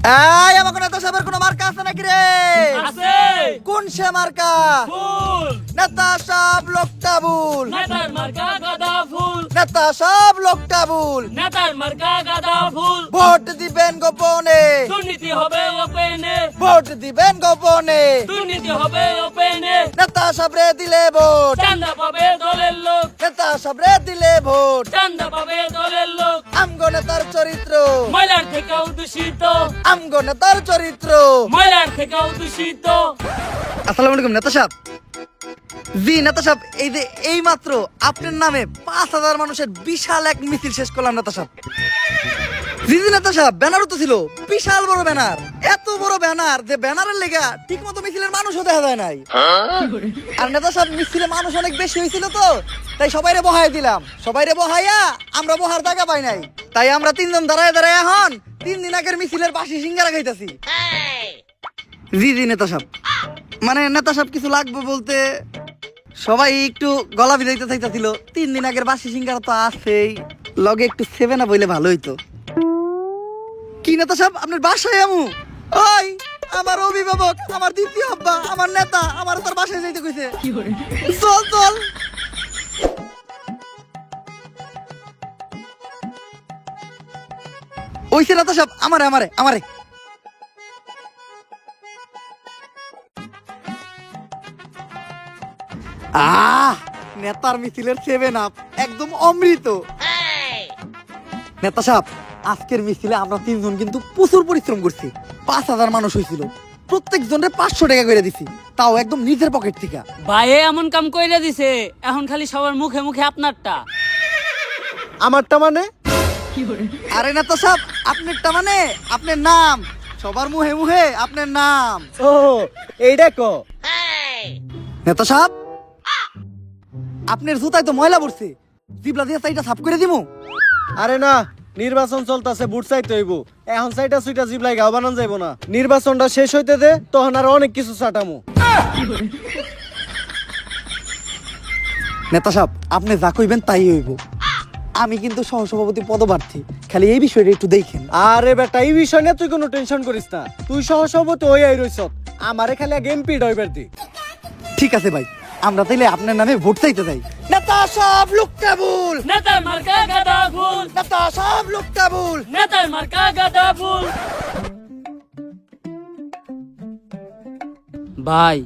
এই আমাকে নেতা সাহেবের কোনো মার্কা আছে নাকি রে? আছে। কোন সে মার্কা? ফুল। নেতা সাহেব লোকটা ভুল। নেতার মার্কা গাঁদা ফুল। নেতা সাহেব লোকটা ভুল। নেতার মার্কা গাঁদা ফুল। ভোট দিবেন গোপনে। দুর্নীতি হবে ওপেনে। ভোট দিবেন গোপনে। দুর্নীতি হবে ওপেনে। নেতা সাহেবরে দিলে ভোট। চান্দা পাবে দলের লোক। নেতা সাহেবরে দিলে ভোট। চান্দা পাবে দলের লোক। আমগো নেতার চরিত্র। ময়লার থেকেও দূষিত। আমগো নেতার চরিত্র। ময়লার থেকেও দূষিত। আসসালামু আলাইকুম নেতা সাহেব। জি নেতা সাহেব, এই যে এই মাত্র আপনার নামে 5,000 মানুষের বিশাল এক মিছিল শেষ করলাম নেতা সাহেব। জি জি নেতা সাহেব, ব্যানারও তো ছিল, বিশাল বড় ব্যানার। এত বড় ব্যানার যে ব্যানারের লেগা ঠিক মতো মিছিলের মানুষও দেখা যায় নাই। আর নেতা সাহেব, মিছিলে মানুষ অনেক বেশি হয়েছিল তো, তাই সবাইরে বহাই দিলাম। সবাইরে বহাইয়া আমরা বহার জায়গা পাই নাই, তাই আমরা তিনজন দাঁড়ায় দাঁড়ায় এখন 3 দিন আগের মিছিলের বাসি সিঙ্গারা খাইতাছি। জি জি নেতা সাহেব, মানে নেতা সাহেব কিছু লাগবে বলতে সবাই একটু গলা ভিজাইতে চাইতেছিল। 3 দিন আগের বাসি সিঙ্গারা তো আছেই, লগে একটু 7 আপ হইলে ভালো হইতো। কি নেতা সাহেব, আপনার বাসায় আমু? ওই আমার অভিভাবক, আমার দ্বিতীয় আব্বা, আমার নেতা আমার তার বাসায় যাইতে কইছে। চল চল। ওইছে নেতা সাহেব, আমারে আমারে আমারে নেতার মিছিলের 7 আপ একদম অমৃত। নেতা সাহেব, আজকের মিছিলে আমরা 3 জন কিন্তু প্রচুর পরিশ্রম করছি। 5,000 মানুষ হয়েছিল, প্রত্যেক জনের 500 টাকা করে দিছি, তাও একদম নিজের পকেট থেকে। ভাই এমন কাম কইরা দিছে, এখন খালি সবার মুখে মুখে আপনারটা। আমারটা মানে? আরে নেতা সাহেব, আপনারটা মানে আপনার নাম, সবার মুহে মুহে আপনার নাম। ও এইটা কো নেতা সাহেব, আপনার জুতায় তো ময়লা পড়ছে, জিবলা দিয়ে সাইডটা সাফ করে দিমু। আরে না, নির্বাচন চলতেছে, বুট চাইতে হইব। এখন সাইটা সুইটা জিবলাই গাও বানান যাইব না। নির্বাচনটা শেষ হইতে দে, তখন আর অনেক কিছু চাটামু। নেতা সাহেব, আপনি যা কইবেন তাই হইব। আমি কিন্তু সহসভাপতি পদপ্রার্থী, খালি এই বিষয়টা একটু দেখেন। আরে বেটা, এই বিষয় নিয়ে তুই কোনো টেনশন করিস না। তুই সহসভাপতি হই আই রইছ, আমারে খালি আগে এমপি ডইবার দি। ঠিক আছে ভাই, আমরা তাইলে আপনার নামে ভোট চাইতে যাই। নেতা সাহেব লোক কাবুল। নেতার মার্কা গাঁদা ফুল। নেতা সাহেব লোক কাবুল। নেতার মার্কা গাঁদা ফুল। ভাই,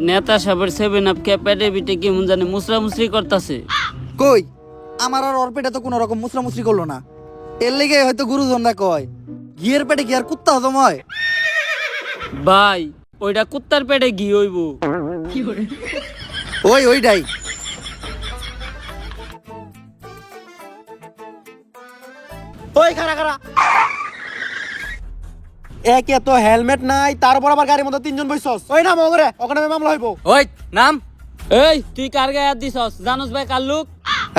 নেতা সাহেবের 7 আপ ক্যাপেটে বিটে কেমন জানি মুসরা মুসরি করতেছে। কই, আমার আর ওর পেটে তো কোনো রকম মুসরামুসরি করলো না। এর লেগে হয়তো গুরুজনরা কয় ঘিয়ের পেটে কি আর কুত্তা হজম হয়? ভাই, ওইটা কুত্তার পেটে ঘি হইব। ওইটাই। ওই খারা খারা, একে তো হেলমেট নাই, তারপর আবার গাড়ির মধ্যে 3 জন বইছস। ওই নাম ওগরে, ওখানে মামলা হইব। ওই নাম। এই তুই কার গায়ে হাত দিছস? জানোস ভাই কার লোক?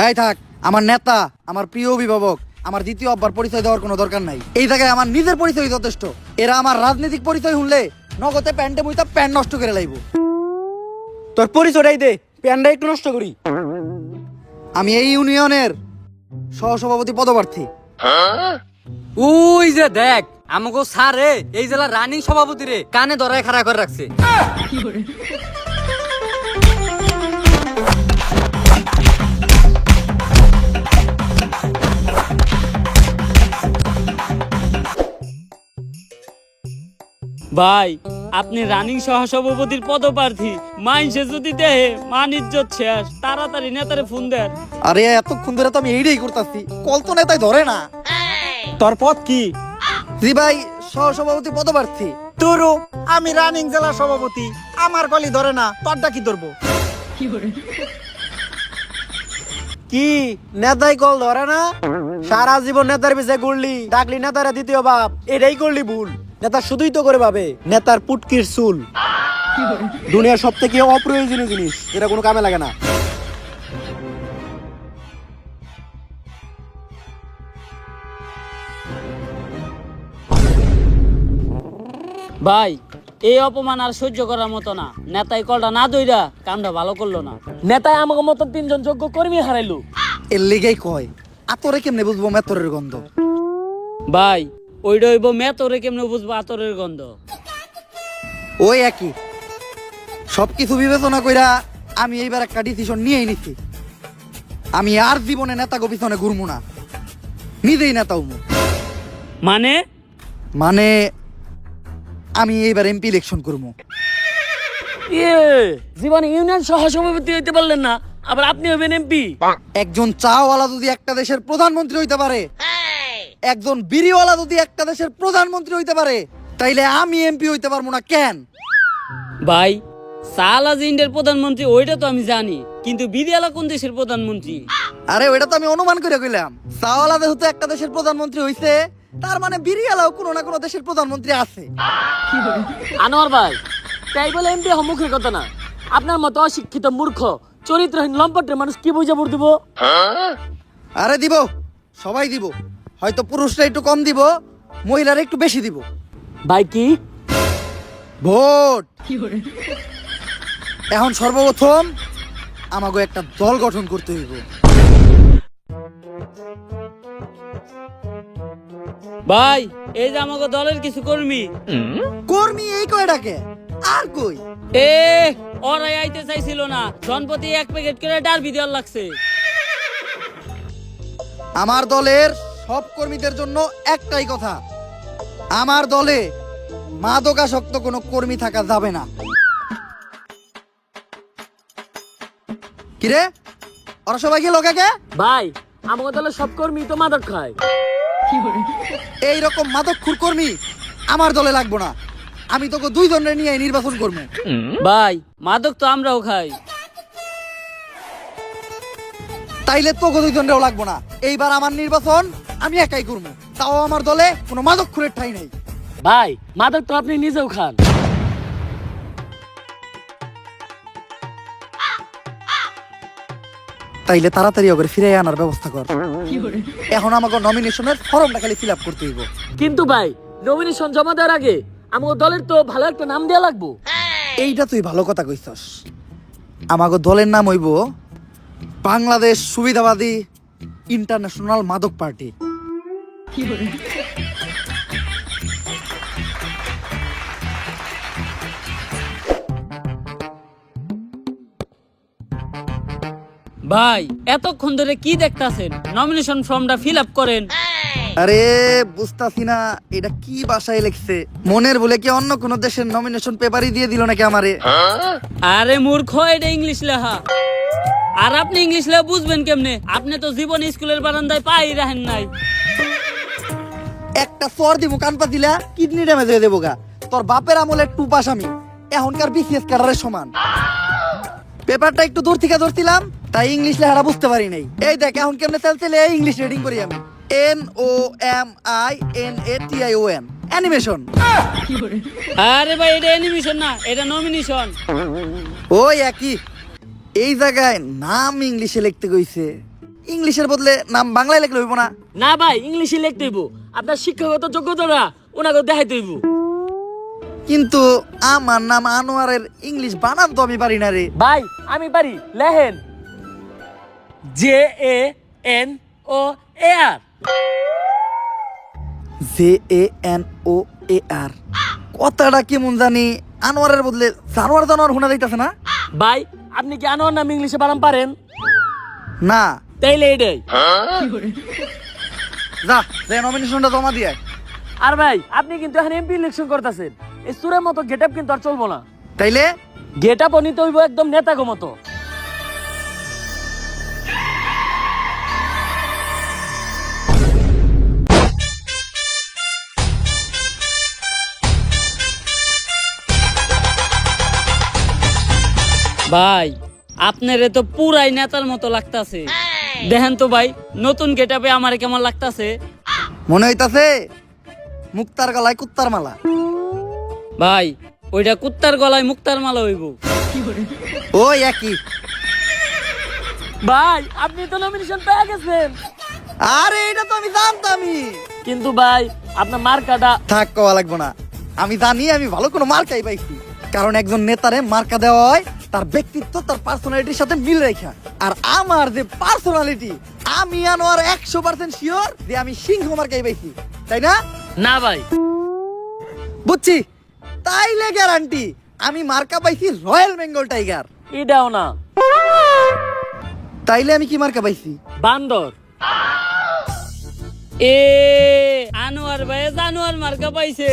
এই থাক, আমার নেতা, আমার প্রিয় অভিভাবক, আমার দ্বিতীয় আব্বার পরিচয় দেওয়ার কোনো দরকার নাই। এই জায়গায় আমার নিজের পরিচয় যথেষ্ট। এরা আমার রাজনৈতিক পরিচয় শুনলে নগদে প্যান্টে মুইতা প্যান্ট নষ্ট করে লাইব। তোর পরিচয়টাই দে, প্যান্ডা একটু নষ্ট করি। আমি এই ইউনিয়নের সহসভাপতি পদপ্রার্থী। ওই যে দেখ, আমাকে স্যারে এই জেলার রানিং সভাপতি রে কানে ধরায় খাড়া করে রাখছে। ভাই, আপনি রানিং সহসভাপতির পদপ্রার্থী, মাইনসে যদি দেহে মান ইজ্জত শেষ। তাড়াতাড়ি নেতারে ফোন দেন। আরে এতক্ষণ ধরে তো আমি এইটাই করতেছি, কল তো নেতাই ধরে না। তোর পদ কি? জি ভাই, সহসভাপতি পদপ্রার্থী। তোরও, আমি রানিং জেলা সভাপতি, আমার কলি ধরে না, তোরটা কি ধরবো? কি নেতাই কল ধরে না? সারা জীবন নেতার পিছে ঘুরলি, ডাকলি নেতারা দ্বিতীয় বাপ, এটাই করলি ভুল। নেতা শুধুই তো করে ভাবে নেতার পুটকির চুল। দুনিয়ার সব থেকে অপ্রয়োজনীয় জিনিস, এটা কোনো কামে লাগে না। ভাই, এই অপমান আর সহ্য করার মতো না। নেতাই কলটা না দইরা কামটা ভালো করলো না। নেতাই আমাকে মতো 3 জন যোগ্য কর্মী হারাইলো। এর লেগেই কয় আতরে কেমনে বুঝবো মেতরের গন্ধ। ভাই, ওইটা হইব মেতরে কেমনে বুঝবো আতরের গন্ধ। ওই একই সবকিছু বিবেচনা কইরা আমি এইবার একটা ডিসিশন নিয়েই নিচ্ছি। আমি আর জীবনে নেতা গো পিছনে ঘুরবো না, নিজেই নেতা হবো। মানে মানে আমি এইবার এমপি ইলেকশন করবো। ইয়ে জীবনে ইউনিয়ন সহসভাপতি হইতে পারলেন না, আবার আপনি হবেন এমপি? একজন চাওয়ালা যদি একটা দেশের প্রধানমন্ত্রী হইতে পারে, একজন বিড়িওয়ালা যদি একটা দেশের প্রধানমন্ত্রী হইতে পারে, তাইলে আমি এমপি হইতে পারবো না কেন? ভাই সালা যে ইন্ডিয়ার প্রধানমন্ত্রী ওইটা তো আমি জানি, কিন্তু বিদিয়ালা কোন দেশের প্রধানমন্ত্রী? আরে ওইটা তো আমি অনুমান করে কইলাম। চাওয়ালা যেহেতু একটা দেশের প্রধানমন্ত্রী হইছে, তার মানে বিড়িওয়ালাও কোনো না কোনো দেশের প্রধানমন্ত্রী আছে। আনোয়ার ভাই তাই বলে এমপি মুখের কথা না। আপনার মতো অশিক্ষিত মূর্খ চরিত্রহীন লম্পটের মানুষ কি বুঝে ভোট দিব? আরে দিব, সবাই দিব। হয়তো পুরুষরা একটু কম দিব, মহিলারা একটু বেশি দিব। ভাই কি ভোট। এখন সর্বপ্রথম আমাকে একটা দল গঠন করতে হইব। ভাই এই যে আমাকে দলের কিছু কর্মী কর্মী এই কয়টাকে আর কই? এ ওরাই আইতে চাইছিল না, জনপতি এক প্যাকেট করে ডারবি দেওয়ার লাগছে। আমার দলের সব কর্মীদের জন্য একটাই কথা, আমার দলে মাদকাসক্ত কোনো কর্মী থাকা যাবে না। কিরে ওরা সবাই গেল কাকে? ভাই আমাকে দলের সব কর্মী তো মাদক খায়। এইরকম মাদকখুর কর্মী আমার দলে লাগবো না। আমি তোকে দুইজনের নিয়ে নির্বাচন করবো। ভাই মাদক তো আমরাও খাই। তাইলে তোকে দুইজনেরও লাগবো না। এইবার আমার নির্বাচন আমি একাই করবো, তাও আমার দলে কোনো মাদকখুরের ঠাঁই নেই। ভাই মাদক তো আপনি নিজেও খান। তাইলে তাড়াতাড়ি ওকে ফিরে আনার ব্যবস্থা কর। এখন আমাকে নমিনেশনের ফর্মটা খালি ফিল আপ করতে হইব। কিন্তু ভাই নমিনেশন জমা দেওয়ার আগে আমাকে দলের তো ভালো একটা নাম দেওয়া লাগবো। এইটা তুই ভালো কথা কইছস। আমাকে দলের নাম হইব বাংলাদেশ সুবিধাবাদী ইন্টারন্যাশনাল মাদক পার্টি। ভাই এতক্ষণ ধরে কি দেখতাছেন? নমিনেশন ফর্মটা ফিল আপ করেন। আরে বুঝতাছি না এটা কি ভাষায় লিখছে। মনের বলে কি অন্য কোন দেশের নমিনেশন পেপারই দিয়ে দিল নাকি আমারে? আরে মূর্খ, এটা ইংলিশ লেখা। আর আপনি ইংলিশ লেখা বুঝবেন কেমনে? আপনি তো জীবন স্কুলের বারান্দায় পাই রাখেন নাই। একটা সর দিব কানপা দিলা কিডনি ড্যামেজ হয়ে দেবো গা। তোর বাপের আমলের টু পাস আমি, এখনকার বিসিএস ক্যাডারের সমান। পেপারটা একটু দূর থেকে ধরছিলাম, তাই ইংলিশ লেখাটা বুঝতে পারি নাই। এই দেখ এখন কেমনে চলছে, ইংলিশ রিডিং করি আমি। NOMINATION animation. আরে ভাই এটা অ্যানিমেশন না, এটা নমিনেশন। ওই একই। এই জায়গায় নাম ইংলিশে লিখতে কইছে, ইংলিশের বদলে নাম বাংলায় লিখলে হইব না? না ভাই ইংলিশে লিখতে হইব। আপনার শিক্ষাগত যোগ্যতাটা ওনাকে দেখাইতে হইব। কিন্তু আমার নাম আনোয়ারের ইংলিশ বানান তো আমি পারি না রে। ভাই আমি পারি, লেহেন JANOAR। JANOAR কথাটা কেমন জানি আনোয়ারের বদলে জানোয়ার জানোয়ার শোনা যাইতাছে না? ভাই আপনি কি আনোয়ার নাম ইংলিশে বানান পারেন? না। তাইলে এটাই। যা নমিনেশনটা জমা দিয়ে আয়। আর ভাই আপনি কিন্তু এখন এমপি ইলেকশন করতেছেন, এই সুরের মতো গেটআপ কিন্তু আর চলবো না। তাইলে গেটআপ নিতে হইব একদম নেতাগো মতো। ভাই আপনারে তো পুরাই নেতার মতো লাগতাছে। দেখেন তো ভাই নতুন গেটআপে আমারে কেমন লাগতাছে। মনে হইতাছে মুক্তার গলায় কুত্তার মালা। ভাই ওইটা কুত্তার গলায় মুক্তার মালা হইব। ওই একই। ভাই আপনি তো নমিনেশন পেয়ে গেছেন। আরে এটা তো আমি জানতামই। কিন্তু ভাই আপনার মার্কাটা থাক কওয়া লাগবো না, আমি জানি আমি ভালো কোনো মার্কাই পাইছি। কারণ একজন নেতারে মার্কা দেওয়া হয় তার ব্যক্তিত্ব তার পার্সোনালিটির সাথে মিল রেখা। আর আমার যে পার্সোনালিটি, আমি আনোয়ার 100% শিওর যে আমি সিংহ মার্কাই পাইছি, তাই না? না ভাই। বুঝছি, তাইলে গ্যারান্টি আমি মার্কা পাইছি রয়্যাল বেঙ্গল টাইগার। এটাও না। তাইলে আমি কি মার্কা পাইছি? বান্দর। এ আনোয়ার ভাই জানোয়ার মার্কা পাইছে।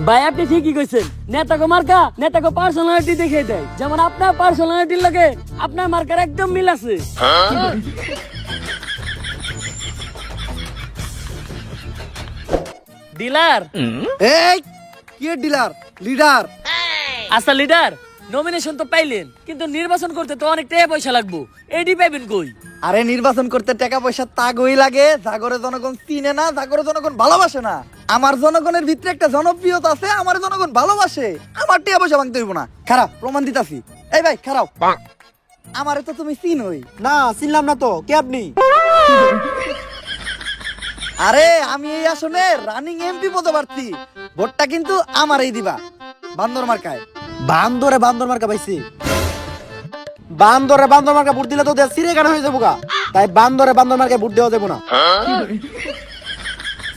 ভাই আপনি ঠিকই কইছেন, নেতাকে মার্কা নেতাকে পার্সোনালিটি দেখে দেয়। যেমন আপনার পার্সোনালিটির লগে আপনার মার্কার একদম মিল আছে। ডিলার। এই কি ডিলার? লিডার। আচ্ছা লিডার, নমিনেশন তো পাইলেন, কিন্তু নির্বাচন করতে তো অনেক টাকা পয়সা লাগবো, এডি পাইবেন কই? আরে নির্বাচন করতে টাকা পয়সা তাগই লাগে, জাগরে জনগণ চিনে না, জাগরে জনগণ ভালোবাসে না। আমার জনগণের ভিতরে একটা জনপ্রিয়তা আছে, আমার জনগণ ভালোবাসে। আমার টাকা পয়সা ভাঙতে হইব না। খারাপ প্রমাণ দিতাছি। এই ভাই খারাপ, আমারে তো তুমি চিনোই। না চিনলাম না তো, কে আপনি? আরে আমি এই আসনে রানিং এমপি পদে প্রার্থী। ভোটটা কিন্তু আমারই দিবা, বান্দর মার্কায়। বান্দরে বান্দর মার্কা পাইছি। বান্দরে বান্দর মার্কা ভোট দিলে তো দেশ সিরে কাটা হয়ে যাবো গা। তাই বান্দরে বান্দর মার্কায় ভোট দেওয়া যাবো না।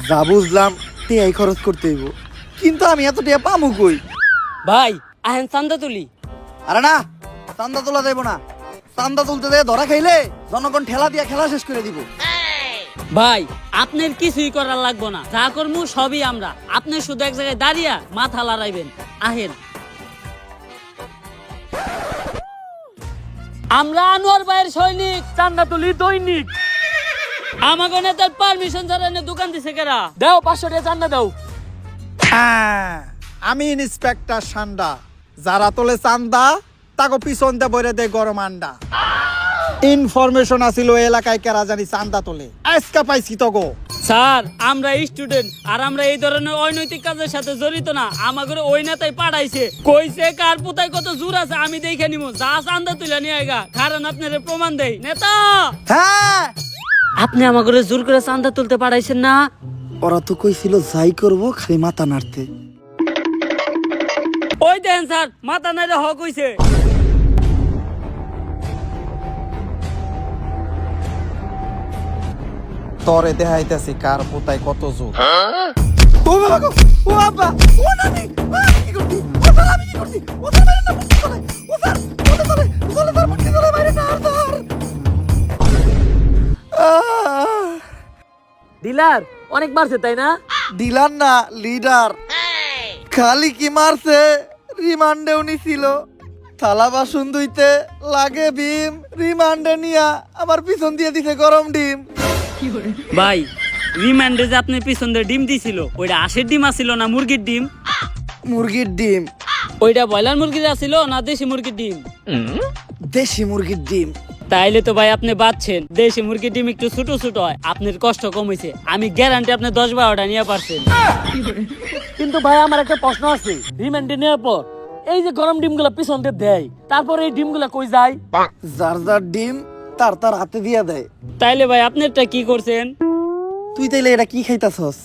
যা বুঝলাম টিয়াই খরচ করতে হইব, কিন্তু আমি এত টিয়া পামু কই? ভাই আহেন চান্দা তুলি। আরে না, চান্দা তোলা যাইব না। চান্দা তুলতে দিয়ে ধরা খাইলে জনগণ ঠেলা দিয়া খেলা শেষ করে দিব। ভাই আপনার কিছুই করার লাগবো না, যা করবো সবই আমরা। আপনি শুধু এক জায়গায় দাঁড়িয়ে মাথা লড়াইবেন। আহেন, আমরা আনোয়ার ভাইয়ের সৈনিক, চান্দা তুলি দৈনিক। আমাকে নেতার পারমিশন ছাড়া এনে দোকান দিছে কেরা? দাও 500 টাকা চান্দা দাও। আমি ইন্সপেক্টর সান্ডা, যারা তোলে চান্দা তাকে পিছন দিয়ে বইরে দেয় গরম আন্ডা। ইনফরমেশন আছিল এলাকায় কেরা জানি চান্দা তোলে, আজকা পাইছি তো গো। স্যার আমরা স্টুডেন্ট, আর আমরা এই ধরনের অনৈতিক কাজের সাথে জড়িত না। আমাদের ওই নেতাই পাঠাইছে, কইছে কার পুতায় কত জোর আছে আমি দেখে নিব। যা চান্দা তুলে নিয়ে আইগা, কারণ আপনার প্রমাণ দেই। নেতা হ্যাঁ, আপনি আমাকে জোর করে চান্দা তুলতে পাঠাইছেন না? ওরা তো কইছিল যাই করব খালি মাথা নাড়তে। ওই দেন স্যার, মাথা নাইরে হক হইছে। তরে দেখাইতেছি কার পোতায় কত জোর। ও বাবা গো, ও বাবা, ও নানি, আমি কি করছি? ও স্যার আমি কি করছি? ও স্যার বাইরে না, মুক্তি চলে। ও স্যার চলে চলে চলে, স্যার মুক্তি চলে, বাইরে না আর স্যার। ডিলার অনেক মারছে তাই না? ডিলার না, লিডার। খালি কি মারছে, রিমান্ডেও নিছিল। থালা বাসন ধুইতে লাগে ভীম, রিমান্ডে নিয়া আমার পিছন দিয়ে দিছে গরম ডিম। ভাই রিমান্ডে যে আপনি পিছন দিয়ে ডিম দিছিল, ওইটা আশের ডিম আছিল না মুরগির ডিম? মুরগির ডিম। ওইটা ব্রয়লার মুরগির আছিল না দেশি মুরগির ডিম? দেশি মুরগির ডিম। তাইলে তো ভাই আপনি বাঁচছেন। দেশি মুরগির ডিম একটু ছোট ছোট হয়, আপনার কষ্ট কম হয়েছে। আমি গ্যারান্টি আপনি 10-12টা নিয়ে পারছেন। কিন্তু ভাই আমার একটা প্রশ্ন আছে, রিমান্ডে নেওয়ার পর এই যে গরম ডিমগুলা পিছন দিয়ে দেয়, তারপর এই ডিমগুলা কই যায়? যার যার ডিম তার তার হাতে দিয়া দেয়। তাইলে ভাই আপনারটা কি করছেন? তুই তাইলে এটা কি খাইতাছস?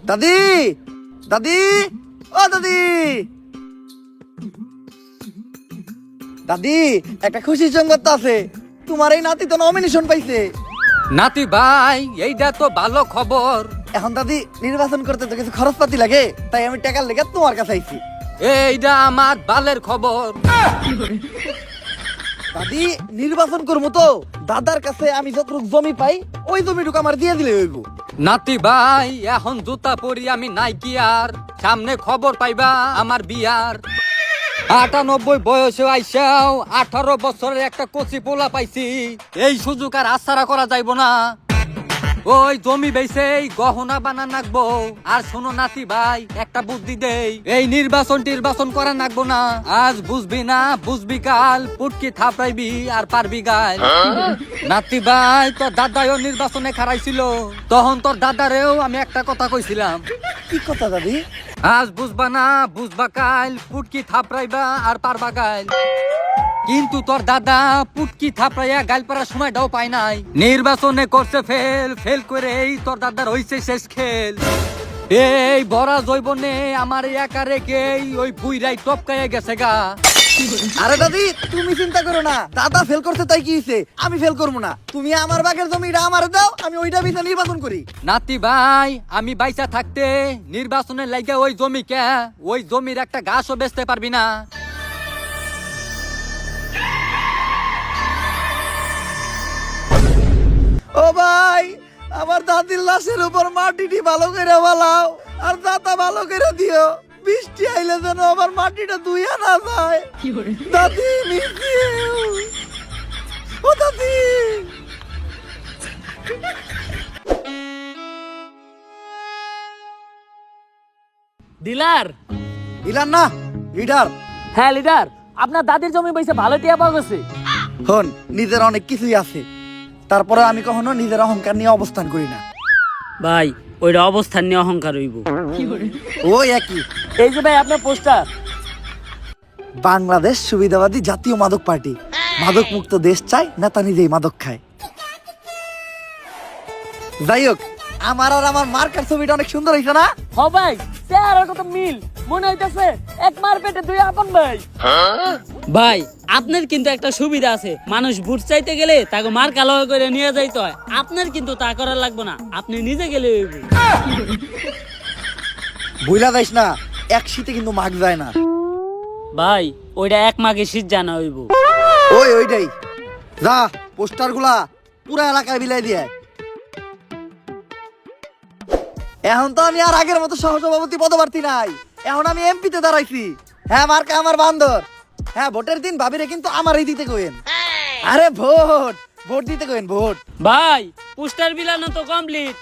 দাদি, দাদি, ও দাদি, দাদি একটা খুশির সংবাদ তো আছে। তোমার এই নাতি তো নমিনেশন পাইছে। নাতি ভাই এইটা তো ভালো খবর। এখন দাদি নির্বাচন করতে তো কিছু খরচপাতি লাগে, তাই আমি টাকার লেগে তোমার কাছে আইছি। এইটা আমার বালের খবর। দাদি নির্বাচন করবো তো, দাদার কাছে আমি যতটুকু জমি পাই ওই জমিটুকু আমার দিয়ে দিলে হইব। নাতি ভাই এখন জুতা পরি আমি নাই কি আর, সামনে খবর পাইবা আমার বিয়ার। 98 বয়সে আইসাও 18 বছরের একটা কচি পোলা পাইছি। এই সুযোগ আর আশারা করা যাইব না। ওই জমি বেচে গহনা বানা নাকবো। আর শোনো নাতি ভাই একটা বুদ্ধি দেই, এই নির্বাচন করা নাকবো না। আজ বুঝবি না বুঝবি কাল, পুটকি থাপড়াইবি আর পারবি গাল। নাতি ভাই তোর দাদাও নির্বাচনে খারাইছিল, তখন তোর দাদারেও আমি একটা কথা কইছিলাম। কি কথা দাদি? আজ বুঝবা না বুঝবা কাল, পুটকি থাপড়াইবা আর পারবা গাল। কিন্তু তোর দাদা পুটকি থাপড়াইয়া গাল পাড়ার সময়টাও পায় নাই। নির্বাচনে করছে ফেল, ফেল করে এই তোর দাদার হইছে শেষ খেল। এই বড়া জৈবনে আমার একা রেখে ওই বুইরাই টপকাইয়া গেছে গা। আরে দাদি তুমি চিন্তা করো না, দাদা ফেল করছে তাই কি হইছে, আমি ফেল করবো না। তুমি আমার বাগের জমিটা আমার দাও, আমি ওইটা বিচে নির্বাচন করি। নাতি ভাই আমি বাইসা থাকতে নির্বাচনের লাগে ওই জমিকে ওই জমির একটা ঘাসও বেচতে পারবি না। ও ভাই, আমার দাদির লাশের উপর মাটিটি ভালো করে বালাও, আর দাতা ভালো করে দিও। বৃষ্টি আইলে যেন আমার মাটিটা ধুইয়া না যায়। দাদি মিষ্টি, ও দাদি। ডিলার। ইলান না, লিডার। হ্যাঁ লিডার, আপনার দাদির জমি বইছে ভালো টিয়া পাওয়া গেছে। হন, নিজের অনেক কিছুই আছে, তারপরে আমি কখনো নিজের অহংকার নিয়ে অবস্থান করি না। ভাই ওইটা অবস্থান নিয়ে অহংকার হইব। ওই একই। এই যে ভাই আপনার পোস্টার। বাংলাদেশ সুবিধাবাদী জাতীয় মাদক পার্টি, মাদক মুক্ত দেশ চাই, নেতা নিজেই মাদক খায়। যাই হোক, আমার আর আমার মার্কার ছবিটা অনেক সুন্দর হয়েছে না? হ ভাই, চেহারার কত মিল, মনে হইতাছে এক মার পেটে দুই আপন ভাই। ভাই আপনার কিন্তু একটা সুবিধা আছে, মানুষ বুট চাইতে গেলে তাকে মার কালো করে নিয়ে যাইতে হয়। আপনার কিন্তু তা করা লাগবে না, আপনি নিজে গেলে হইব। ভুলা যাইস না, এক শীতে কিন্তু মাগ যায় না। ভাই ওইটা এক মাগে শীত জানা হইব। ওইটাই। যা, পোস্টার গুলা পুরা এলাকায় বিলাই দিয়ে। এখন তো আমি আর আগের মতো সহসভাপতি পদপ্রার্থী নাই, এখন আমি এমপিতে দাঁড়াইছি। হ্যাঁ, মার্কা আমার বান্দর। হ্যাঁ, ভোটের দিন ভাবিরে কিন্তু আমারই দিতে কইেন। আরে ভোট দিতে কইেন, ভোট। ভাই পোস্টার বিলানো তো কমপ্লিট।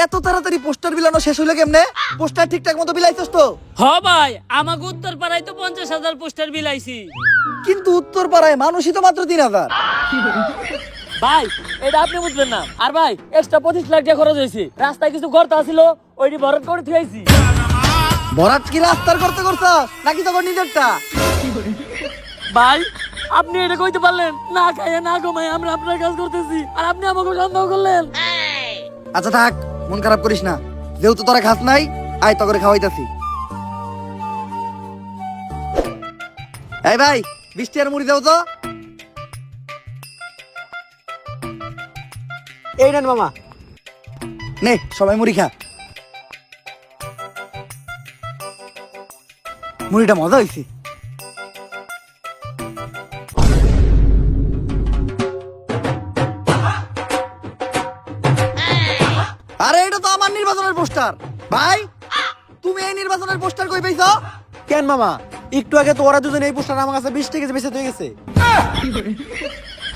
এত তাড়াতাড়ি পোস্টার বিলানো শেষ হইলো কেমনে? পোস্টার ঠিকঠাক মতো বিলাইছস তো? হ ভাই, আমাকে উত্তর পাড়ায় তো 50,000 পোস্টার বিলাইছি। কিন্তু উত্তর পাড়ায় মানুষই তো মাত্র 3,000। ভাই এটা আপনি বুঝবেন না। আর ভাই এক্সট্রা 25 লাখ টাকা খরচ হয়েছে, রাস্তায় কিছু গর্ত আছিল ওইটি ভরত করে থুয়েছি। ভরাট কি রাস্তার করতে নাকি তখন নিজেরটা? ভাই আপনি এটা কইতে পারলেন না, খাইয়ে না ঘুমাই আমরা আপনার কাজ করতেছি, আর আপনি আমাকে সন্দেহ করলেন। আচ্ছা থাক, মন খারাপ করিস না, যেহেতু তোরা খাস নাই, আয় তো করে খাওয়াইতাছি। এই ভাই, 20 টাকার মুড়ি দাও তো। এই নেন মামা। নে, সবাই মুড়ি খা। মুড়িটা মজা হয়েছে। আরে এটা তো আমার নির্বাচনের পোস্টার। ভাই, তুমি এই নির্বাচনের পোস্টার কই পাইছো? কেন মামা, একটু আগে তো ওরা দুজন এই পোস্টার আমার কাছে 20 টাকা বেঁচে হয়ে গেছে।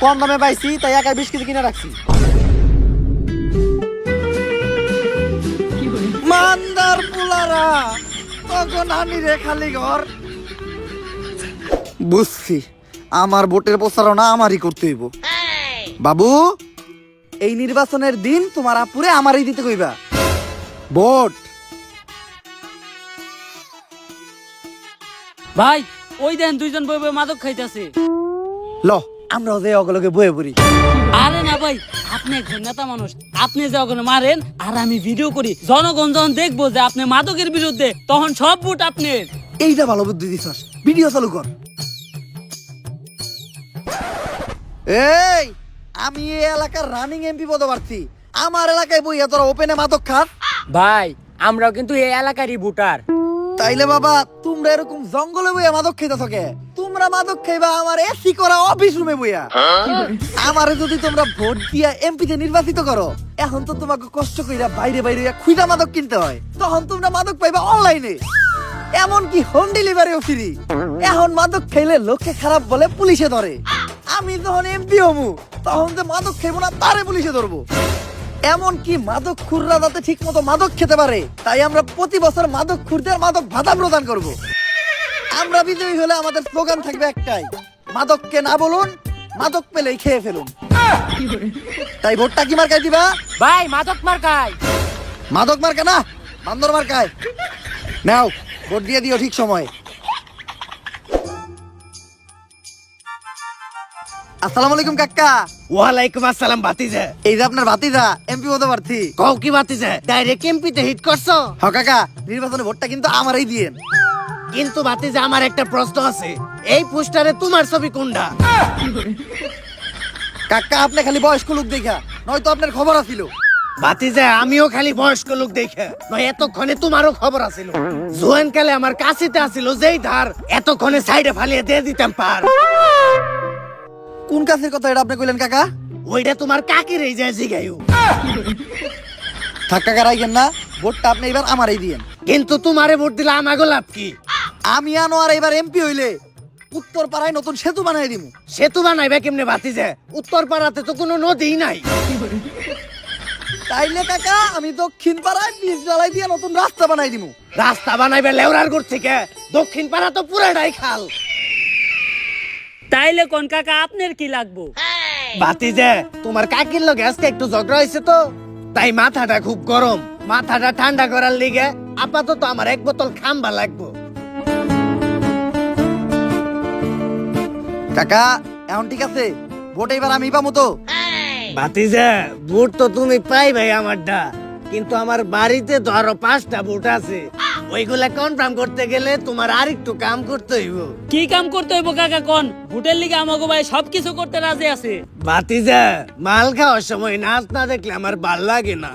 কম দামে পাইছি তাই একা 20 কেজি কিনে রাখছি। মান্দার পুলারা তখন আনি রে খালি ঘর। বুঝছি, আমার ভোটের প্রচারণা আমারই করতে হইব। বাবু, এই নির্বাচনের দিন তোমার আপুরে আমারই দিতে কইবা ভোট। ভাই ওই দেন দুইজন বই বই মাদক খাইতেছে। ল, আমরাও যে অগলকে বয়ে পড়ি। আরে না ভাই, আপনি একজন নেতা মানুষ, আপনি যে ওখানে মারেন আর আমি ভিডিও করি, জনগণ যখন দেখবো যে আপনি মাদকের বিরুদ্ধে, তখন সব ভোট আপনার। এইটা ভালো বুদ্ধি দিছস, ভিডিও চালু কর। এই, আমি এই এলাকার রানিং এমপি পদপ্রার্থী, আমার এলাকায় বইয়া তোরা ওপেনে মাদক খাস? ভাই আমরাও কিন্তু এই এলাকারই ভোটার। তাইলে বাবা, তোমরা এরকম জঙ্গলে বইয়া মাদক খাইতেছ কে? তোমরা মাদক খাইবা আমার এসি করা অফিস রুমে বইয়া। আমারে যদি তোমরা ভোট দিয়া এমপিতে নির্বাচিত করো, এখন তো তোমাকে কষ্ট কইরা বাইরে বাইরে খুঁজা মাদক কিনতে হয়, তখন তোমরা মাদক পাইবা অনলাইনে, এমনকি হোম ডেলিভারিও ফ্রি। এখন মাদক খাইলে লোকে খারাপ বলে পুলিশে ধরে। আমি যখন এমপি হমু, তখন যে মাদক খাইবো না তারে পুলিশে ধরবো। এমনকি মাদক খুররা যাতে ঠিক মতো মাদক খেতে পারে, তাই আমরা প্রতি বছর মাদক খুরদের মাদক ভাতা প্রদান করব। আমরা বিজয়ী হলে আমাদের স্লোগান থাকবে একটাই, মাদককে না বলুন, মাদক পেলেই খেয়ে ফেলুন। তাই ভোটটা কি মার্কায় দিবা? ভাই মাদক মার্কায়। মাদক মার্কা না, বান্দর মার্কায়। নাও, ভোট দিয়ে দিও ঠিক সময়। আসসালামু আলাইকুম কাকা। ওয়ালাইকুম আসসালাম ভাতিজা। এই যে আপনার ভাতিজা এমপি হতে প্রার্থী। কও কি ভাতিজা, ডাইরেক্ট এমপিতে হিট করছো? হ কাকা, নির্বাচনে ভোটটা কিন্তু আমারই দিয়েন। কিন্তু ভাতিজা আমার একটা প্রশ্ন আছে, এই পোস্টারে তোমার ছবি কোনটা? কাকা আপনি খালি বয়স্ক লোক দেখা, নয়তো আপনার খবর আছিল। ভাতিজা আমিও খালি বয়স্ক লোক দেখে নয়, এতক্ষণে তোমারও খবর আছিল। জোয়ান কালে আমার কাছিতে আছিল যেই ধার, এতক্ষণে সাইডে ফালিয়ে দিয়ে দিতাম পার। কোন কাছের কথা এটা আপনি কইলেন কাকা? ওইটা তোমার কাকির এই যায় জিগাইও। থাক কাকা রাইগেন না, ভোটটা আপনি এবার আমারই দিয়েন। কিন্তু তোমারে ভোট দিলে আমাগো লাভ কি? আমি আনোয়ার এবার এমপি হইলে উত্তর পাড়ায় নতুন সেতু বানাই দিমু। সেতু বানাইবে কেমনে ভাতিজা? উত্তর পাড়াতে তো কোনো নদীই নাই। তাইলে কাকা আমি দক্ষিণ পাড়ায় বীজ জ্বালাই দিয়ে নতুন রাস্তা বানাই দিমু। রাস্তা বানাইবে লেওরার গুড় থেকে, দক্ষিণ পাড়া তো পুরাটাই খাল। তাইলে কোন কাকা আপনার কি লাগবো? ভাতিজা তোমার কাকির লগে আজকে একটু ঝগড়া হয়েছে তো, তাই মাথাটা খুব গরম। মাথাটা ঠান্ডা করার লিগে আপাতত আমার এক বোতল খাম্বা লাগবো। কাকা এখন ঠিক আছে, ভোট এবার আমি পাবো তো? ভাতিজা ভোট তো তুমি পাই ভাই আমারটা, কিন্তু আমার বাড়িতে তো আরো 5টা ভোট আছে, ওইগুলা কনফার্ম করতে গেলে তোমার আর একটু কাম করতে হইব। কি কাম করতে হইব কাকা কোন? ভোটের লিগে আমাকে ভাই সবকিছু করতে রাজি আছে। ভাতিজা মাল খাওয়ার সময় নাচ না দেখলে আমার ভাল লাগে না।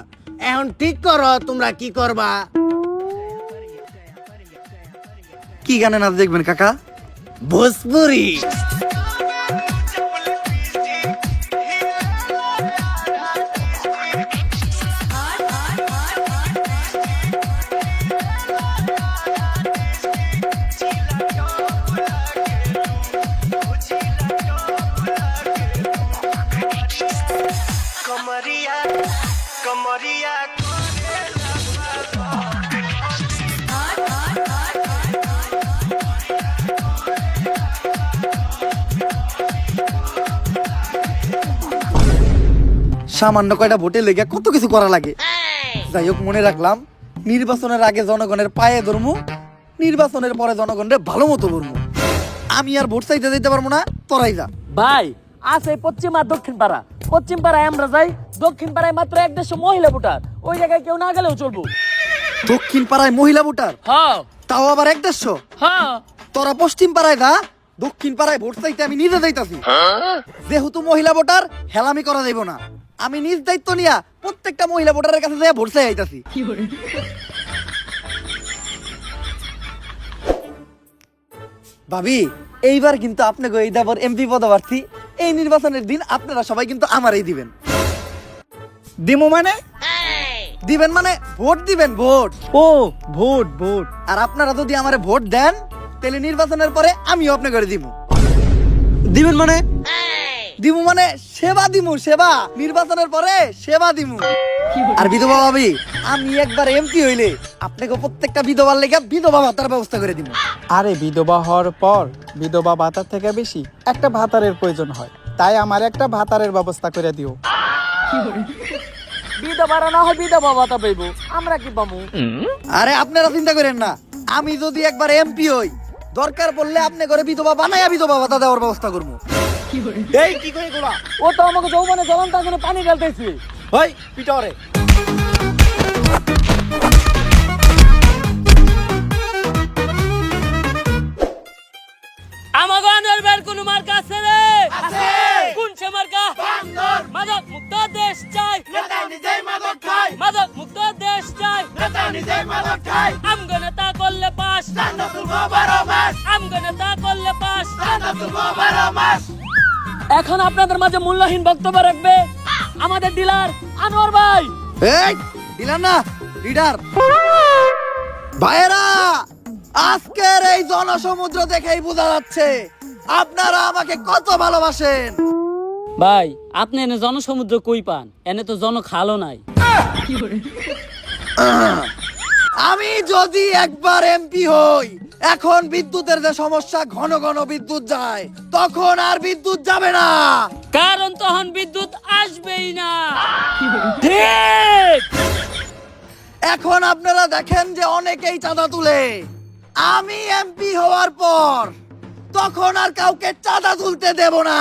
এখন ঠিক করো তোমরা কি করবা। কি গানে নাচ দেখবেন কাকা? ভোজপুরি। সামান্য কয়টা ভোটে লেগে কত কিছু করা লাগে। যাই হোক, মনে রাখলাম নির্বাচনের আগে জনগণের পায়ে ধরমু, নির্বাচনের পরে জনগণের ভালো মতো ধরমু। আমি আর ভোট চাইতে যেতে পারবো না, তোরাই যা। ভাই আছে পশ্চিম আর দক্ষিণ পাড়া। পশ্চিম পাড়ায় আমরা যাই, দক্ষিণ পাড়ায় মাত্র 150 মহিলা ভোটার, ওই জায়গায় কেউ না গেলেও চলবো। দক্ষিণ পাড়ায় মহিলা ভোটার, হ্যাঁ তাও আবার 150। হ্যাঁ তোরা পশ্চিম পাড়ায় যা, দক্ষিণ পাড়ায় ভোট চাইতে আমি নিজে যাইতাছি। যেহেতু মহিলা ভোটার, হেলামি করা যাইব না। আমি নিজ দায়িত্ব নিয়া প্রত্যেকটা মহিলা ভোটারের কাছে যাই ভোট চাই আইতাছি। ভাবি এইবার কিন্তু আপনাকে এই দেবর এমপি পদপ্রার্থী। এই নির্বাচনের দিন আপনারা সবাই কিন্তু আমারই দিবেন। দিমু মানে? দিবেন মানে ভোট দিবেন, ভোট। ও ভোট ভোট। আর আপনারা যদি আমারে ভোট দেন, তাহলে নির্বাচনের পরে আমিও আপনাকে দিব। দিবেন মানে? দিমু মানে সেবা দিমু, সেবা। নির্বাচনের পরে সেবা দিমু। আর বিধবা ভাবি, আমি একবার এমপি হইলে আপনাকে প্রত্যেকটা বিধবার লেগে বিধবা ভাতার ব্যবস্থা করে দিব। আরে বিধবা হওয়ার পর বিধবা ভাতার থেকে বেশি একটা ভাতারের প্রয়োজন হয়, তাই আমার একটা ভাতারের ব্যবস্থা করে দিও। বিধবা না হয় বিধবা ভাতা পাইবো, আমরা কি পাবো? আরে আপনারা চিন্তা করেন না, আমি যদি একবার এমপি হই, দরকার পড়লে আপনি করে বিধবা বানাইয়া বিধবা ভাতা দেওয়ার ব্যবস্থা করবো। এই কি করে গোলা? ও তো আমাকে যৌবনে জ্বলন্ত আগুনে পানি ঢালতেছে। ওই পিটরে। আমাকে আনবার কোন মার্কা আছে রে? আছে। কোন সে মার্কা? বান্দর। মাদক মুক্ত দেশ চাই, নেতা নিজেই মাদক খায়। মাদক মুক্ত দেশ চাই, নেতা নিজেই মাদক খায়। আমগো নেতা করলে পাস, চাঁদা তুলবো 12 মাস। আমগো নেতা করলে পাস, চাঁদা তুলবো 12 মাস। এখন আপনাদের মাঝে মূল্যহীন বক্তব্য রাখবে আমাদের ডিলার আনোয়ার ভাই। এই দিলাম না লিডার ভাইয়েরা, আজকের এই জনসমুদ্র দেখেই বোঝা যাচ্ছে আপনারা আমাকে কত ভালোবাসেন। ভাই আপনি এনে জনসমুদ্র কই পান? এনে তো জন খালও নাই। আমি যদি একবার এমপি হই, এখন বিদ্যুতের যে সমস্যা, ঘন ঘন বিদ্যুৎ যায়, তখন আর বিদ্যুৎ যাবে না। কারণ তখন বিদ্যুৎ আসবেই না। ঠিক। এখন আপনারা দেখেন যে অনেকেই চাঁদা তুলে। আমি এমপি হওয়ার পর তখন আর কাউকে চাঁদা তুলতে দেব না।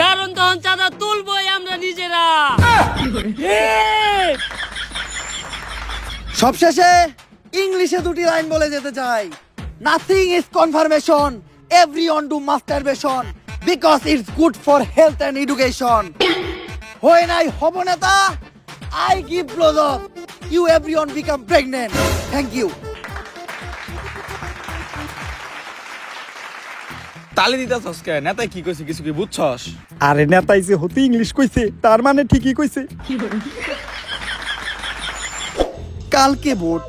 কারণ তখন চাঁদা তুলবই আমরা নিজেরা। সবশেষে ইংলিশে দুটি লাইন বলে যেতে চাই। Nothing is confirmation, everyone do masturbation because it's good for health and education. হয় নাই হব নেতা, I give blowjob, you everyone become pregnant. Thank you. তালি দিতাছস কে? নেতাই কি কইছে কিছু কি বুঝছস? আরে নেতাই যে হতে ইংলিশ কইছে তার মানে ঠিকই কইছে। কালকে ভোট,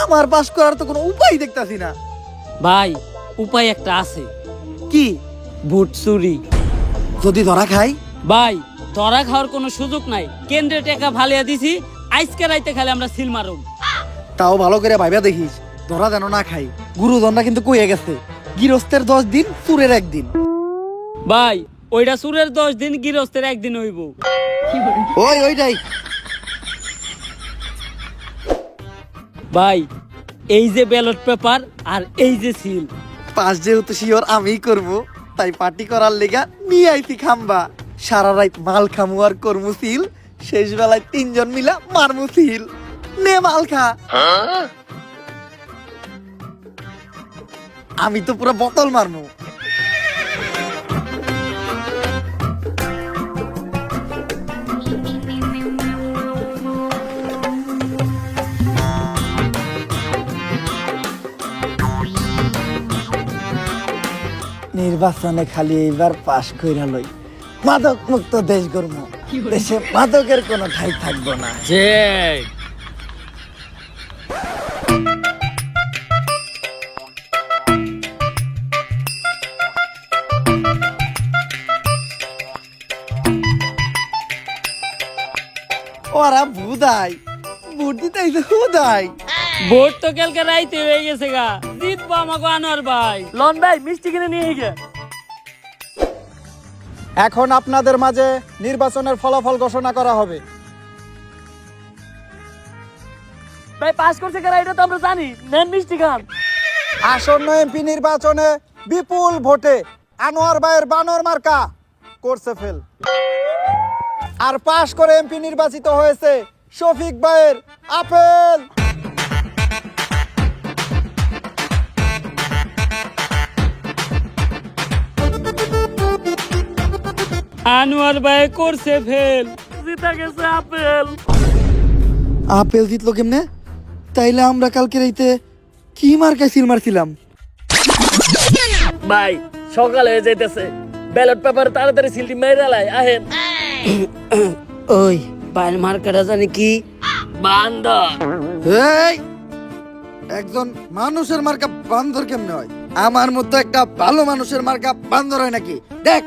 আমার পাস করার তো কোনো উপায় দেখতাছি না। ভাই উপায় একটা আছে, কি? ভোট চুরি। যদি ধরা খাই? ভাই ধরা খাওয়ার কোনো সুযোগ নাই, কেন্দ্রে টাকা ফালিয়া দিছি, আজকে রাইতে খালি আমরা সিল মারুম। তাও ভালো করে ভাইবা দেখিস, ধরা যেন না খাই। গুরুজনরা কিন্তু কইয়া গেছে, গৃহস্থের 10 দিন, চুরের 1 দিন। ভাই ওইটা সুরের 10 দিন, গৃহস্থের 1 দিন হইব। ওইটাই। ভাই এই যে ব্যালট পেপার আর এই যে সিল, পাস যেহেতু শিওর আমিই করব, তাই পার্টি করার লেগা নিয়ে আইছি খাম্বা। সারা রাত মাল খামু আর করমু সিল, শেষ বেলায় 3 জন মিলা মারমু সিল। নে মাল খা। আমি তো পুরো বোতল মারমু। নির্বাচনে খালি এইবার পাশ কইরা লই, মাদক মুক্ত দেশ গর্ম, দেশে মাদকের কোনো ঠাই থাকবো না। ওরা ভুদাই, ভোট দিতে আইছে হুদাই। ভোট তো কালকে রাইতে হয়ে গেছে গা, জিতবো আমাকে আনোয়ার ভাই। লন ভাই মিষ্টি কিনে নিয়ে গে। এখন আপনাদের মাঝে নির্বাচনের ফলাফল ঘোষণা করা হবে। ভাই পাস করছে কারা এটা তো আমরা জানি, নেন মিষ্টি খান। আসন্ন এমপি নির্বাচনে বিপুল ভোটে আনোয়ার ভাইয়ের বানর মার্কা করছে ফেল। আর পাশ করে এমপি নির্বাচিত হয়েছে শফিক ভাইয়ের আপেল। আনোয়ার ভাই করছে ফেল, জিতা গেছে আপেল। আপেল জিতলো কেমনে? তাইলে আমরা কালকে রাইতে কি মার্কায় সিল মারছিলাম? ভাই সকাল হয়ে যাইতেছে, ব্যালট পেপার তাড়াতাড়ি সিলটি মেরে লাই আহেন। ওই বাইর মার্কাটা জানি কি? বান্দর। এই একজন মানুষের মার্কা বান্দর কেমনে হয়? আমার মতো একটা ভালো মানুষের মার্কা বান্দর হয় নাকি? দেখ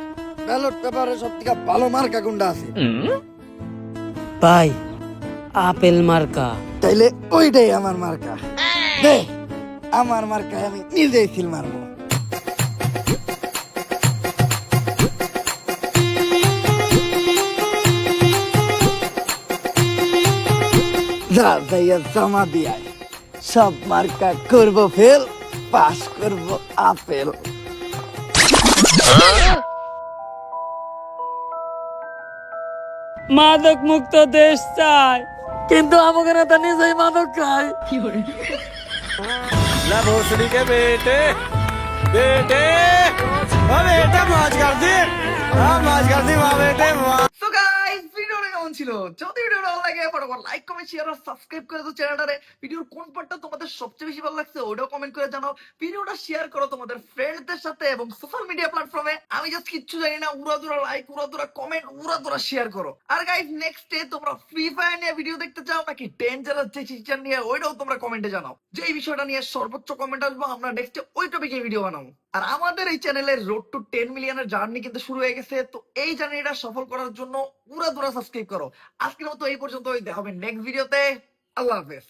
ব্যালট পেপারে সব থেকে ভালো মার্কা কোনটা আছে। ভাই আপেল মার্কা। তাইলে ওইটাই আমার মার্কা। দে আমার মার্কায় আমি নিজেই সিল মারবো। যা যাইয়া জমা দিয়া সব মার্কা করব ফেল, পাস করব আপেল। মাদক মুক্ত দেশ চাই, কিন্তু আমাকে নেতা নিজেই মাদক খায়। লা ভোসড়ি কে বেটে বেটে ও বেটা মौज कर दी हां मौज कर दी मां बेटे সো গাইস ভিডিওটা কেমন ছিল? যদি ভিডিওটা ভালো লাগে ফটাফট লাইক কমেন্ট শেয়ার আর সাবস্ক্রাইব করে দাও চ্যানেলটারে। ভিডিওর কোন পার্টটা তোমাদের সবচেয়ে বেশি ভালো লাগছে ওটাও কমেন্ট করে জানাও। ভিডিওটা শেয়ার করো তোমাদের ফ্রেন্ডদের সাথে এবং সোশ্যাল মিডিয়া প্ল্যাটফর্মে। আমি জাস্ট কিচ্ছু জানি না, উড়াদুরা লাইক, উড়াদুরা কমেন্ট, উড়াদুরা শেয়ার করো। আর গাইস নেক্সট ডে তোমরা ফ্রি ফায়ার নিয়ে ভিডিও দেখতে চাও নাকি ডেঞ্জারাস যে ফিচার নিয়ে, ওইটাও তোমরা কমেন্টে জানাও। যে এই বিষয়টা নিয়ে সর্বোচ্চ কমেন্ট আসবো আমরা নেক্সট ওই টপিকে ভিডিও বানাবো। আর আমাদের এই চ্যানেলের রোড টু 10 মিলিয়নের জার্নি কিন্তু শুরু হয়ে গেছে। তো এই জার্নিটা সফল করার জন্য উড়াদুরা সাবস্ক্রাইব করো। আজকের মতো এই পর্যন্ত, দেখা হবে নেক্সট ভিডিওতে। আল্লাহ হাফেজ।